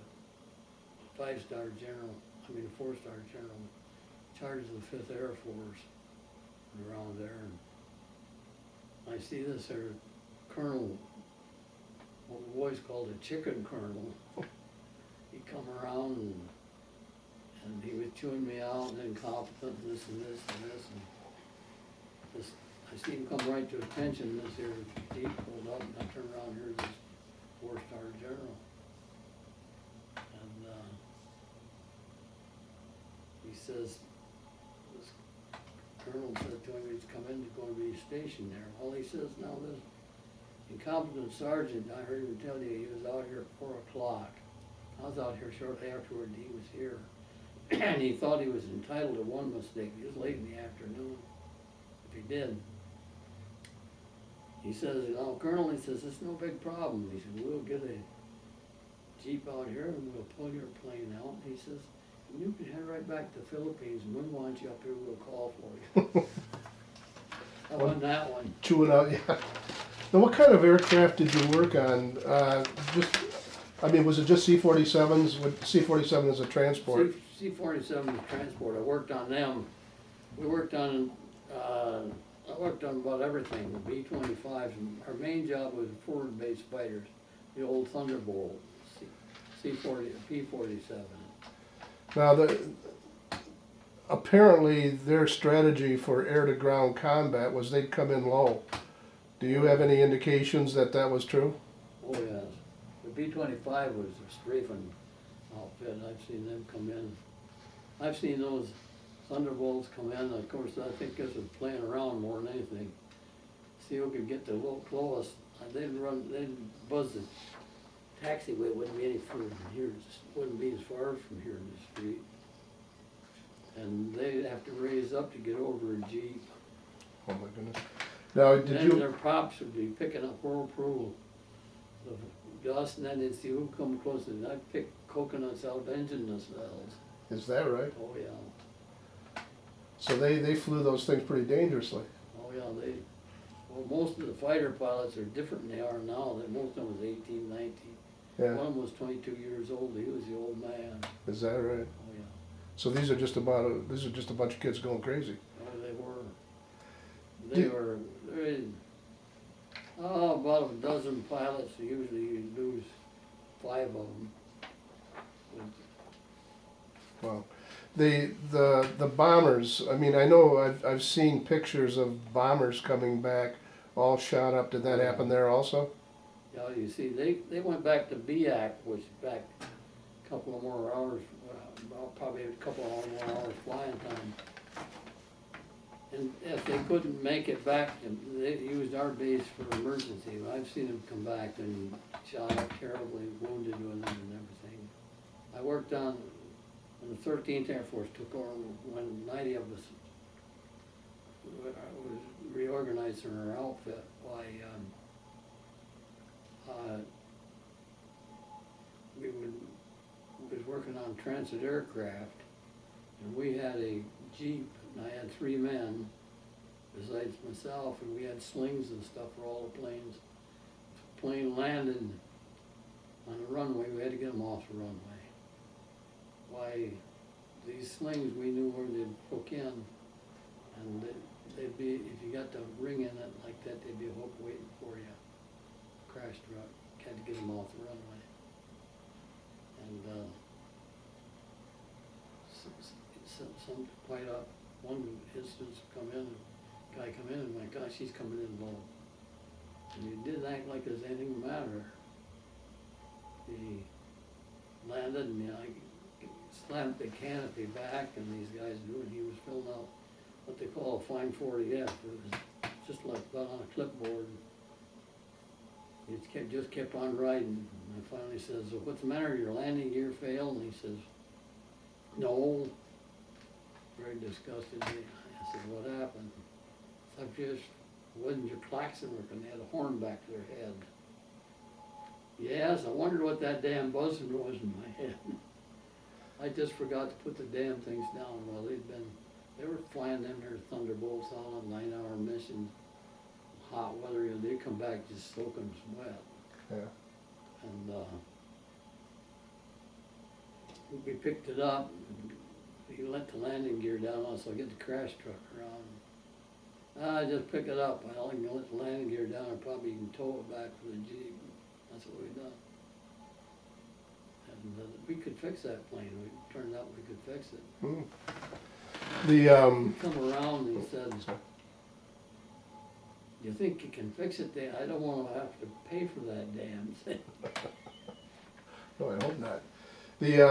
but 5-star general, 4-star general, charge of the 5th Air Force around there, and I see this there colonel, what the boys called a chicken colonel. He come around and he was chewing me out and incompetent and this and this and this, and this, I see him come right to attention, this here Jeep pulled up, and I turned around, here's this 4-star general. And he says, this colonel said to him, he's come in, he's going to be stationed there. Well, he says, now this incompetent sergeant, I heard him tell you, he was out here at 4 o'clock. I was out here shortly afterward, and he was here. And he thought he was entitled to one mistake. It was late in the afternoon, if he did. He says, Colonel, he says, it's no big problem. He said, we'll get a Jeep out here and we'll pull your plane out. And he says, and you can head right back to the Philippines, and when we want you up here, we'll call for you. I won that one. Chewing out, yeah. Now, what kind of aircraft did you work on? Was it just C-47s? C-47 as a transport? C-47 is transport. I worked on them. We worked on, I worked on about everything, the B-25s. Our main job was forward-based fighters, the old Thunderbolt, P-47. Now, apparently their strategy for air-to-ground combat was they'd come in low. Do you have any indications that that was true? Oh, yes. The B-25 was a strafing outfit. I've seen them come in. I've seen those Thunderbolts come in. Of course, I think this was playing around more than anything. See who could get the lowest. They'd buzz the taxiway. Wouldn't be any further from here. Just wouldn't be as far from here in the street. And they'd have to raise up to get over a Jeep. Oh my goodness. Now, Then their props would be picking up whirlpool of dust, and then they'd see who come close, and I'd pick coconuts out of engine nacelles. Is that right? Oh, yeah. So they flew those things pretty dangerously. Oh, yeah, most of the fighter pilots are different than they are now. Most of them was 18, 19. Yeah. One of them was 22 years old. He was the old man. Is that right? Oh, yeah. So these are just a bunch of kids going crazy. Oh, they were. About a dozen pilots. Usually you lose 5 of them. Wow. The bombers, I know I've seen pictures of bombers coming back all shot up. Did that happen there also? Yeah, you see, they went back to BIAC, which is back a couple of more hours, probably a couple of more hours flying time. And if they couldn't make it back, they used our base for emergency. I've seen them come back and shot up terribly, wounded with them and everything. I worked on when the 13th Air Force took over, when 90 of us was reorganized in our outfit. We was working on transit aircraft, and we had a Jeep and I had 3 men besides myself, and we had slings and stuff for all the planes. If a plane landed on the runway, we had to get them off the runway. Why, these slings, we knew where they'd hook in, and they'd be, if you got the ring in it like that, they'd be a hook waiting for you. Crash truck, had to get them off the runway. And some quite up, one instance come in, guy come in, and my gosh, she's coming in low. And he didn't act like there's anything the matter. He landed, and I slammed the canopy back, and these guys knew, and he was filling out what they call a fine 40F. It was just like about on a clipboard. He just kept on riding. And I finally says, "So what's the matter? Your landing gear failed?" And he says, "No." Very disgusted. I said, "What happened?" I just wasn't your klaxon working. They had a horn back to their head. Yes, I wondered what that damn buzzing was in my head. I just forgot to put the damn things down. Well, they were flying them their Thunderbolts all on 9-hour missions, hot weather, and they come back just soaking wet. Yeah. And we picked it up. He let the landing gear down on, so I get the crash truck around. I just pick it up. I only let the landing gear down, and probably even tow it back for the Jeep. That's what we done. And we could fix that plane. It turned out we could fix it. Hmm. He come around and he said, "You think you can fix it? I don't want to have to pay for that damn thing." No, I hope not. The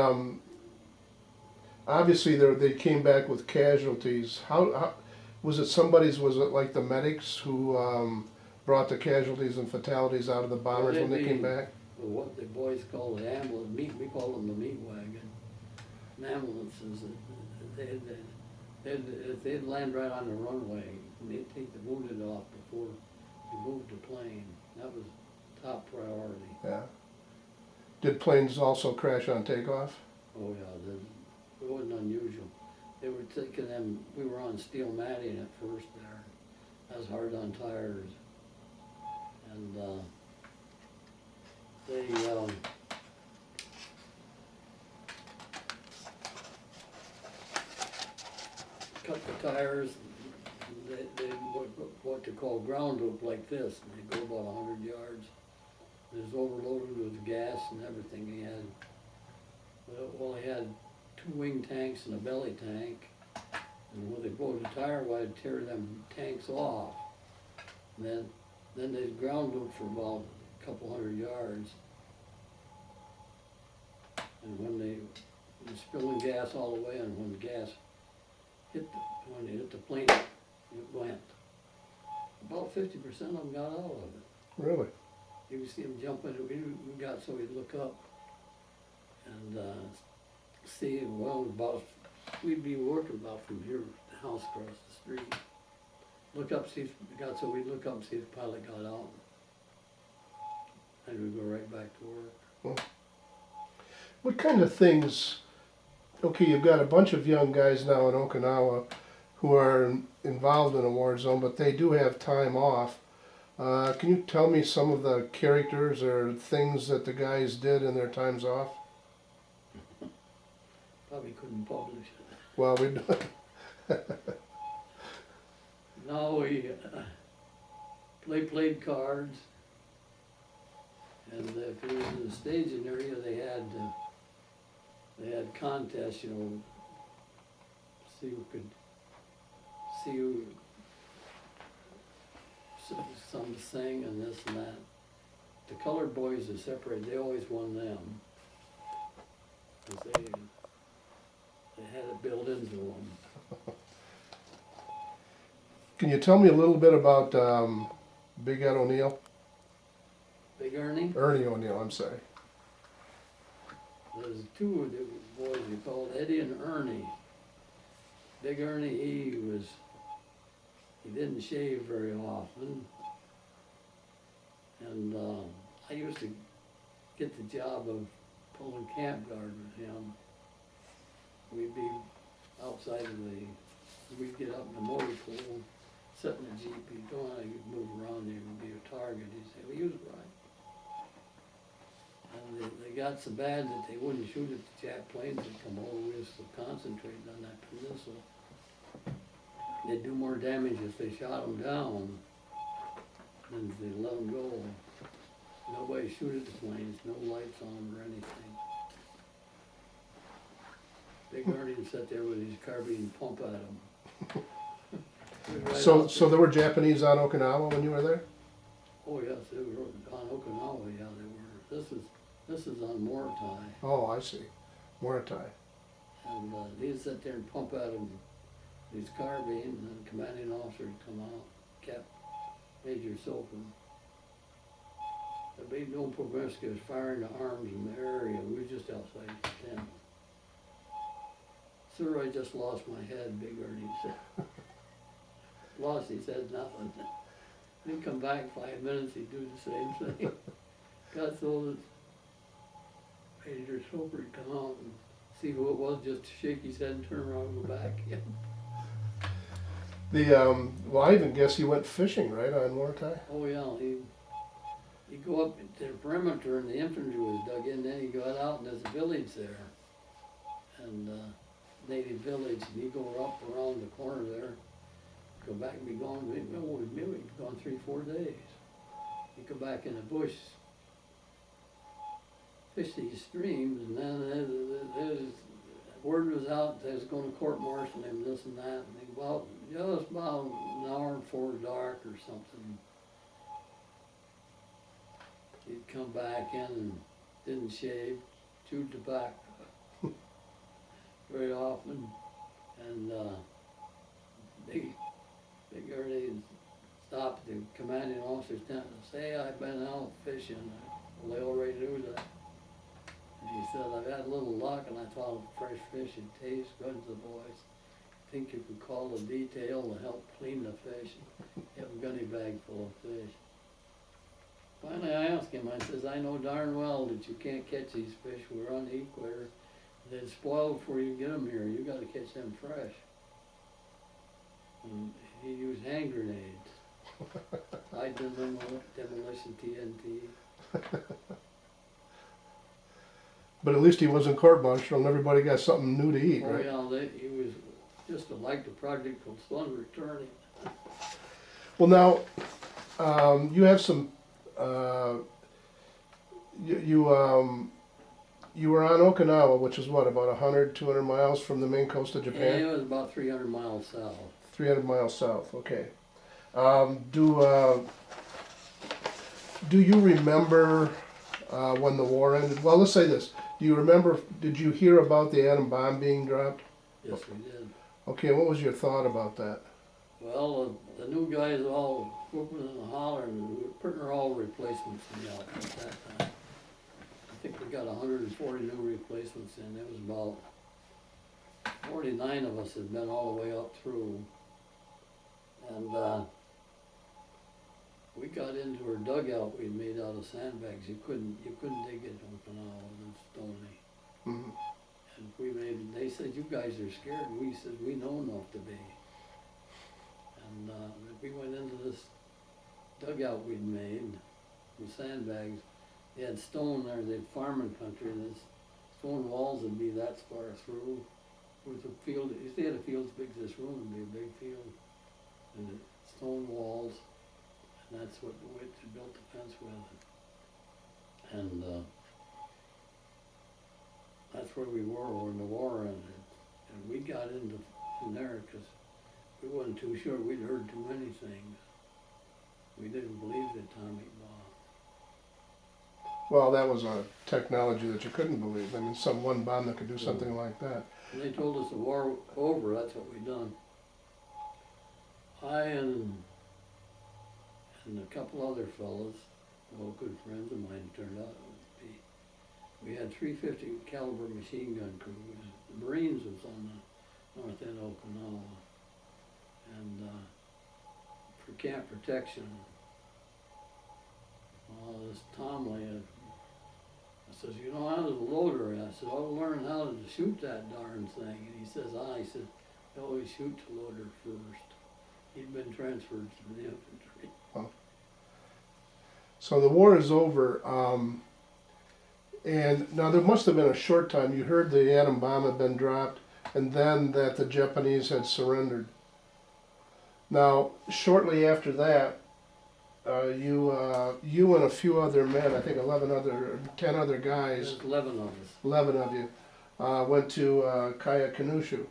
obviously they came back with casualties. How was it? Was it like the medics who brought the casualties and fatalities out of the bombers when they came back? What the boys call the ambulance, we call them the meat wagon. And ambulances, they'd land right on the runway, and they'd take the wounded off before they moved the plane. That was top priority. Yeah. Did planes also crash on takeoff? Oh yeah, it wasn't unusual. They were taking them, we were on steel matting at first there. That was hard on tires. And they cut the tires. They what they call ground loop like this, and they go about 100 yards. It was overloaded with gas and everything. He had, well, he had 2 wing tanks and a belly tank. And when they blow the tire wide, tear them tanks off. And then they ground loop for about a couple 100 yards. And when they were spilling gas all the way, and when the gas when they hit the plane, it went. About 50% of them got out of it. Really? You could see them jumping. We got so we'd look up and see. Well, we'd be working about from here, the house across the street. Look up, see if we got so we'd look up and see if the pilot got out, and we'd go right back to work. Well, what kind of things? Okay, you've got a bunch of young guys now in Okinawa who are involved in a war zone, but they do have time off. Can you tell me some of the characters or things that the guys did in their times off? Probably couldn't publish it. Well, we No, we played cards, and if it was in the staging area, they had contests, you know, see who some sing and this and that. The colored boys are separate. They always won them, 'cause they had it built into them. Can you tell me a little bit about Big Ed O'Neill? Big Ernie? Ernie O'Neill, I'm sorry. There's 2 of the boys we called Eddie and Ernie. Big Ernie, he didn't shave very often. And I used to get the job of pulling camp guard with him. We'd be outside of the we'd get up in the motor pool, sit in the Jeep, he'd go on, he'd move around there and be a target. He'd say, well, he was right. And they got so bad that they wouldn't shoot at the Jap planes that come over. We was so concentrated on that peninsula. They'd do more damage if they shot them down than if they let them go. Nobody shoot at the planes, no lights on them or anything. Big Ernie would sit there with his carbine and pump at them. So there were Japanese on Okinawa when you were there? Oh yes, they were on Okinawa, yeah they were. This is on Morotai. Oh, I see. Morotai. And he'd sit there and pump at him his carbine, and then the commanding officer would come out, Cap Major Sopham. They made no promiscuous firing the arms in the area. We were just outside the tent. Sir, I just lost my head, Big Ernie said. Lost, he said nothing. He'd come back 5 minutes, he'd do the same thing. Got so that Major Soper would come out and see who it was, just shake his head and turn around and go back again. Well, I even guess you went fishing, right, on Morotai? Oh yeah, he'd go up to the perimeter and the infantry was dug in, then he got out and there's a village there. And native village, and he'd go up around the corner there, go back and be gone, maybe he'd be gone 3-4 days. He'd come back in the bush, fish these streams, and then word was out they was going to court-martial him, this and that, and just about an hour before dark or something, he'd come back in and didn't shave, chewed tobacco very often, and Big Ernie stopped at the commanding officer's tent and say, I've been out fishing. Well, they already knew that. And he said, I've had a little luck and I thought fresh fish would taste good to the boys. Think you could call the detail to help clean the fish. Have a gunny bag full of fish. Finally I asked him, I says, I know darn well that you can't catch these fish. We're on the equator. They'd spoil before you get them here. You got to catch them fresh. And he used hand grenades. I did them with demolition TNT. But at least he wasn't court-martialed and everybody got something new to eat, right? Oh yeah, he was just like the project called Sun Returning. Well, now, you have some, you were on Okinawa, which is what, about 100, 200 miles from the main coast of Yeah, Japan? it was about 300 miles south. 300 miles south, okay. Do you remember when the war ended? Well, let's say this. Do you remember, did you hear about the atom bomb being dropped? Yes, we did. Okay, what was your thought about that? Well, the new guys all whooping and hollering, and we were putting all replacements in the outfit at that time. I think we got 140 new replacements in. There was about 49 of us had been all the way up through. And we got into our dugout we'd made out of sandbags. You couldn't dig it on Okinawa, it was stony. Mm-hmm. And they said, you guys are scared. We said, we know enough to be. And we went into this dugout we'd made with sandbags. They had stone there, they had farming country, and this stone walls would be that far through. With a field, if they had a field as big as this room, it'd be a big field. And the stone walls, and that's what the witch built the fence with. And that's where we were when the war ended. And we got in there because we wasn't too sure. We'd heard too many things. We didn't believe the atomic bomb. Well, that was a technology that you couldn't believe. I mean, one bomb that could do something like that. And they told us the war was over, that's what we done. I and a couple other fellas, well, good friends of mine turned out to be, we had 350 caliber machine gun crews. The Marines was on the north end of Okinawa. And for camp protection, this Tomley, I says, I was a loader. I said, I'll learn how to shoot that darn thing. And he says, he said, You always shoot the loader first. He'd been transferred to the infantry. So the war is over, and now there must have been a short time, you heard the atom bomb had been dropped, and then that the Japanese had surrendered. Now, shortly after that, you and a few other men, I think 10 other guys, There's 11 of us. 11 of you, went to Kayakanushu,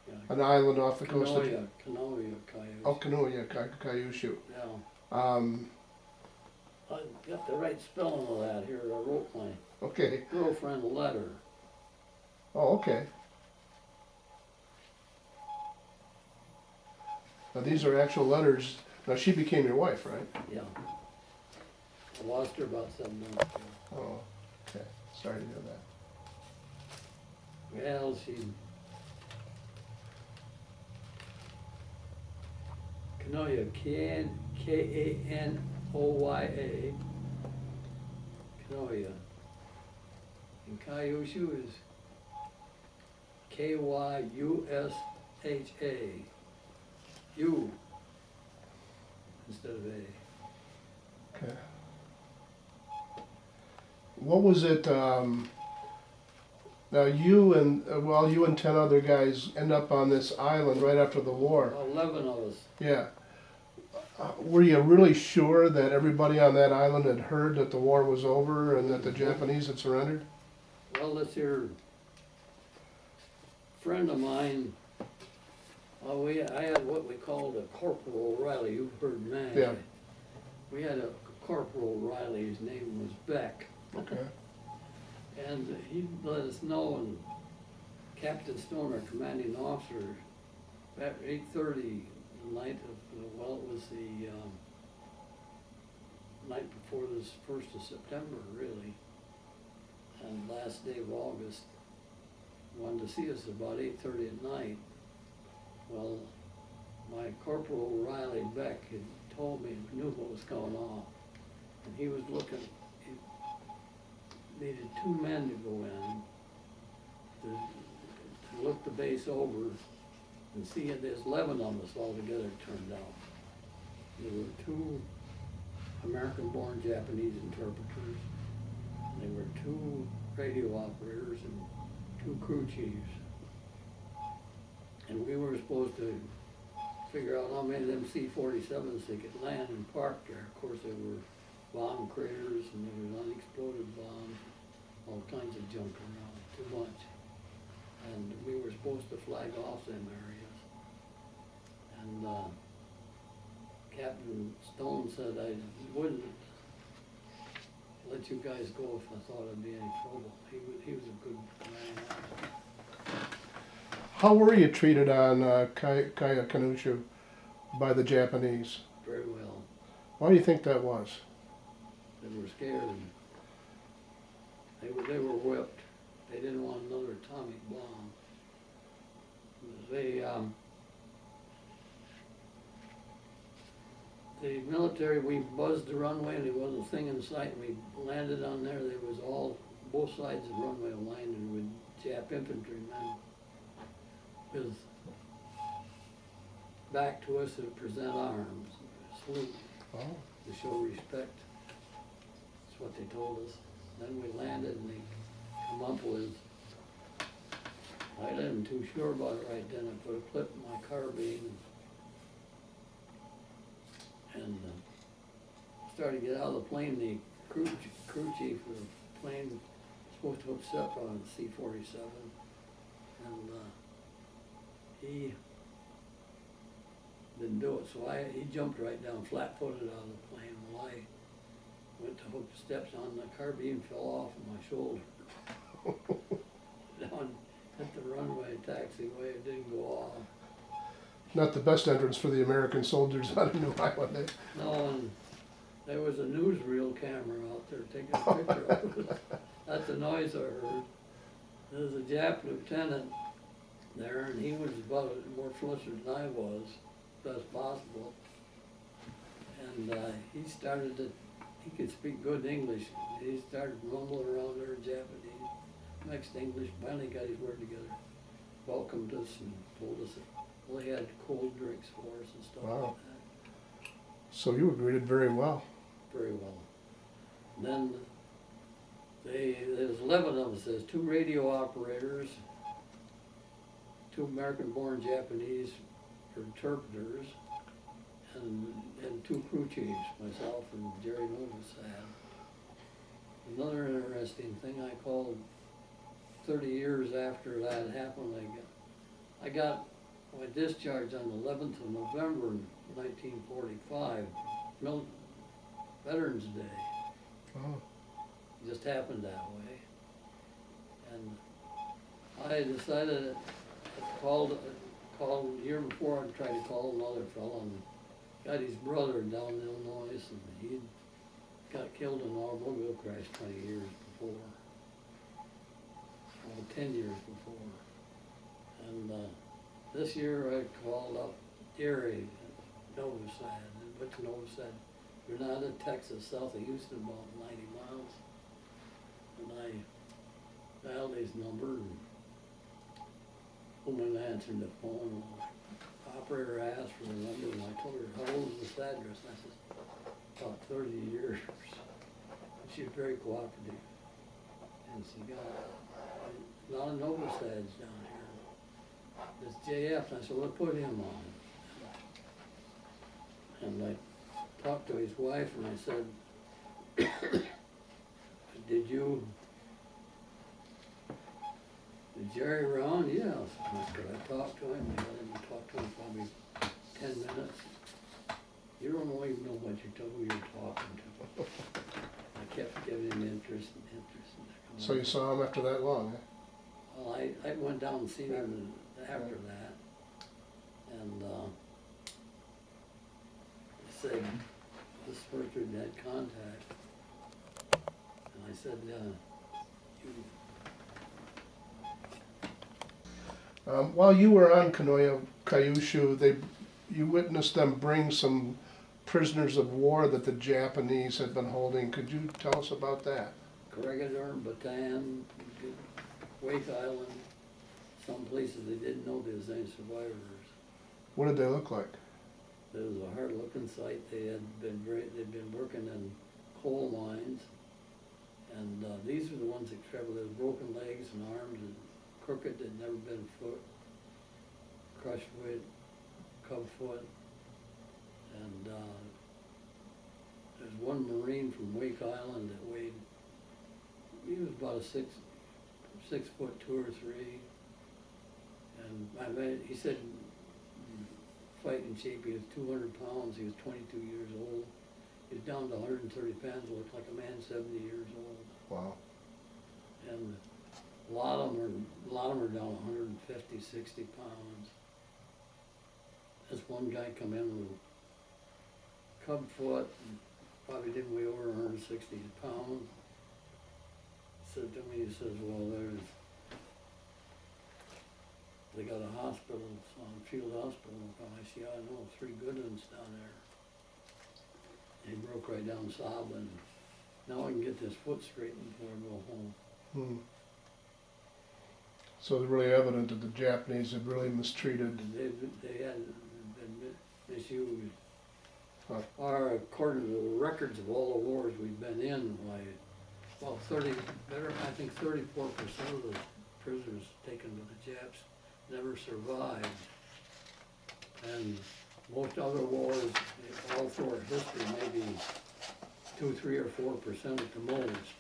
Yeah. an island off the coast of... Kanoia, Coyote. Oh, Kanoia, Kyushu. Yeah. I got the right spelling of that here. I wrote my Okay. girlfriend a letter. Oh, okay. Now these are actual letters. Now she became your wife, right? Yeah. I lost her about 7 months ago. Oh, okay. Sorry to hear that. Well, she... Kanoia, K-A-N-O-Y-A. Kanoia. And Kyushu is K-Y-U-S-H-A. U instead of A. Okay. What was it? Now you and 10 other guys end up on this island right after the war. 11 of us. Yeah. Were you really sure that everybody on that island had heard that the war was over and that the Japanese had surrendered? Well, this here friend of mine, I had what we called a Corporal Riley. You've heard Mag. Yeah. We had a Corporal Riley. His name was Beck. Okay. And he let us know, and Captain Stone, our commanding officer, at 8:30 the night of, it was the night before this 1st of September, really, and last day of August, wanted to see us about 8:30 at night. Well, my Corporal Riley Beck had told me, knew what was going on, and he was looking, he needed 2 men to go in to look the base over and see if there's 11 of us altogether, it turned out. There were 2 American-born Japanese interpreters, and there were 2 radio operators and 2 crew chiefs. And we were supposed to figure out how many of them C-47s they could land and park there. Of course, there were bomb craters and there was unexploded bombs, all kinds of junk around, too much. And we were supposed to flag off them areas. And Captain Stone said I wouldn't let you guys go if I thought I'd be any trouble. He was a good man. How were you treated on Kayakanushu by the Japanese? Very well. Why do you think that was? They were scared. They were whipped. They didn't want another atomic bomb. The military, we buzzed the runway and there wasn't a thing in sight, and we landed on there. There was both sides of the runway lined with Jap infantrymen with back to us to present arms, salute, Oh. to show respect. That's what they told us. Then we landed and they come up with, I wasn't too sure about it right then. I put a clip in my carbine and started to get out of the plane. The crew chief of the plane was supposed to hook us up on a C-47, and he didn't do it. So he jumped right down flat-footed out of the plane. Well, I went to hook the steps on, the carbine fell off of my shoulder. Down at the runway taxiway, it didn't go off. Not the best entrance for the American soldiers on a new island. Eh? No, and there was a newsreel camera out there taking a picture of it. That's the noise I heard. There was a Jap lieutenant there, and he was about more flustered than I was, best possible. And he could speak good English. He started mumbling around there in Japanese, mixed English, finally got his word together, welcomed us and told us that Well, they had cold drinks for us and stuff Wow. like that. So you were greeted very well. Very well. Then there's 11 of us. There's 2 radio operators, 2 American-born Japanese interpreters, and 2 crew chiefs, myself and Jerry Novosad. Another interesting thing, I called 30 years after that happened, I got my discharge on the 11th of November in 1945, Veterans Day. Oh. It just happened that way. And I decided, I called a year before, I tried to call another fellow, and got his brother down in Illinois, and he got killed in an automobile crash 20 years before. Well, 10 years before. And this year I called up Gary Novosad, which Novosad, Grenada, Texas, south of Houston, about 90 miles. And I dialed his number, and woman answered the phone. The operator asked for the number, and I told her, how old is this address? And I said, about 30 years. And she was very cooperative. And she got a lot of Novosads down here. This JF, and I said, well, put him on. And I talked to his wife, and I said, Did Jerry around? Yes. I said, I talked to him. I let him talk to him probably 10 minutes. You don't even know what who you're talking to. I kept giving him interest. So you saw him after that long, eh? Well, I went down and seen him after that. And I said, this first we had contact. And I said, While you were on Kanoya Kyushu, you witnessed them bring some prisoners of war that the Japanese had been holding. Could you tell us about that? Corregidor, Bataan, Wake Island, some places they didn't know there was any survivors. What did they look like? It was a hard-looking sight. They'd been working in coal mines, and these were the ones that traveled with broken legs and arms, and crooked, they'd never been foot, crushed foot, cub foot, and there's one Marine from Wake Island that weighed, he was about a 6 foot 2 or 3, and I met, he said, fighting shape, he was 200 pounds, he was 22 years old. He was down to 130 pounds, looked like a man 70 years old. Wow. And a lot of them are down 150, 60 pounds. This one guy come in with cub foot, and probably didn't weigh over 160 pounds. Said to me, he says, well, they got a hospital, field hospital. I said, yeah, I know, 3 good ones down there. And he broke right down sobbing. Now I can get this foot straightened before I go home. Hmm. So it's really evident that the Japanese had really mistreated. They had been misused. Huh. Or according to the records of all the wars we've been in, well, I think 34% of the prisoners taken by the Japs never survived. And most other wars, all through our history, maybe 2, 3, or 4% at the most.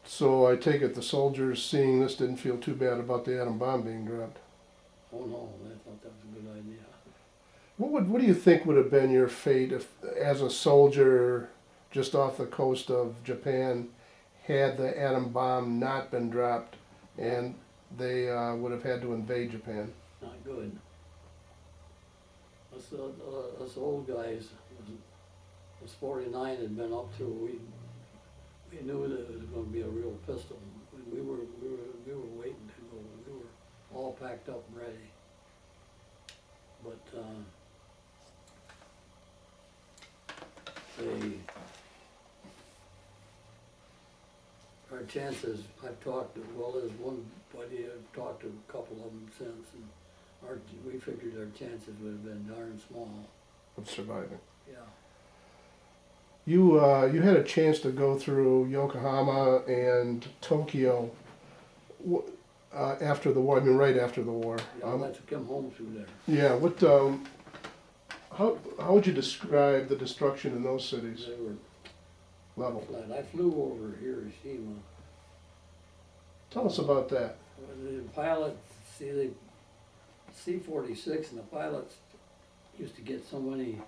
So I take it the soldiers seeing this didn't feel too bad about the atom bomb being dropped. Oh no, I thought that was a good idea. What do you think would have been your fate if, as a soldier just off the coast of Japan, had the atom bomb not been dropped and they would have had to invade Japan? Not good. Us old guys, us 49 had been up to, we knew that it was going to be a real pistol. We were waiting to go. We were all packed up and ready. But our chances, I've talked to, well, there's one buddy, I've talked to a couple of them since, and we figured our chances would have been darn small, Of surviving. yeah. You had a chance to go through Yokohama and Tokyo after the war. I mean, right after the war. Yeah, let's come home through there. Yeah. What? How would you describe the destruction in those cities? They were Level. flat. I flew over Hiroshima. Tell us about that. The pilots, see, the C-46 and the pilots used to get so many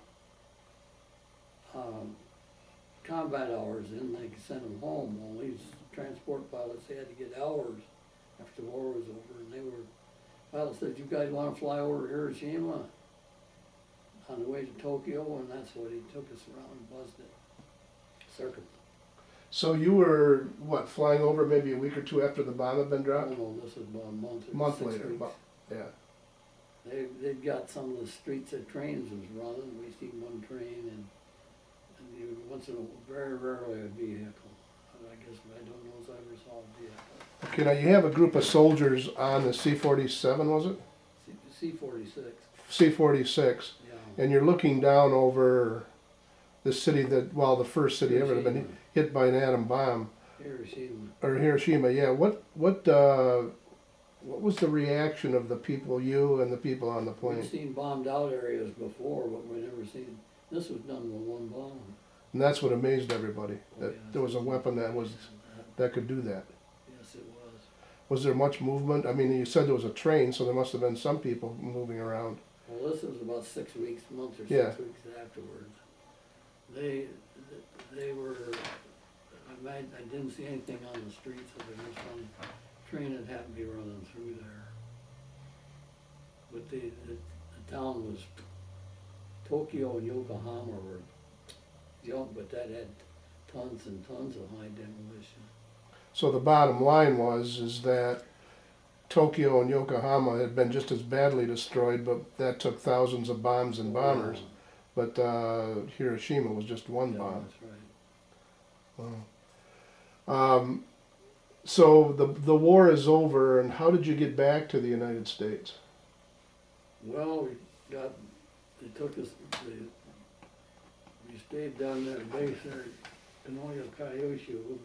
combat hours in, they could send them home. Well, these transport pilots, they had to get hours after the war was over, and they were, pilots said, "You guys wanna fly over Hiroshima on the way to Tokyo?" And that's what he took us around and buzzed it. Circuit. So you were what, flying over maybe a week or two after the bomb had been Oh, dropped? no, this was about a month or Month 6 later. weeks. Yeah. They've got some of the streets that trains was running, we seen one train and you, once in a, very rarely a vehicle. I guess, I don't know if I ever saw a vehicle. Okay. Now you have a group of soldiers on the C-47, was it? C-46, C-46, yeah. and you're looking down over the city that, well, the first city ever to have been Hiroshima. hit by an atom bomb, Hiroshima. or Hiroshima. Yeah. What was the reaction of the people, you and the people on the We've plane? seen bombed out areas before, but we never seen, this was done with one bomb. And that's what amazed everybody, that yeah. there was a weapon that could do that. Yes, it was. Was there much movement? I mean, you said there was a train, so there must have been some people moving around. Well, this was about 6 weeks, month or Yeah. 6 weeks afterwards. They were, I didn't see anything on the streets, so there was some train that happened to be running through there. But the town was, Tokyo and Yokohama were young, but that had tons and tons of high demolition. So the bottom line is that Tokyo and Yokohama had been just as badly destroyed, but that took thousands of bombs and bombers. But Hiroshima was just one Yeah, bomb. that's right. Wow. So the war is over, and how did you get back to the United States? Well, they took us, we stayed down there at base there, Ionia, Kyushu,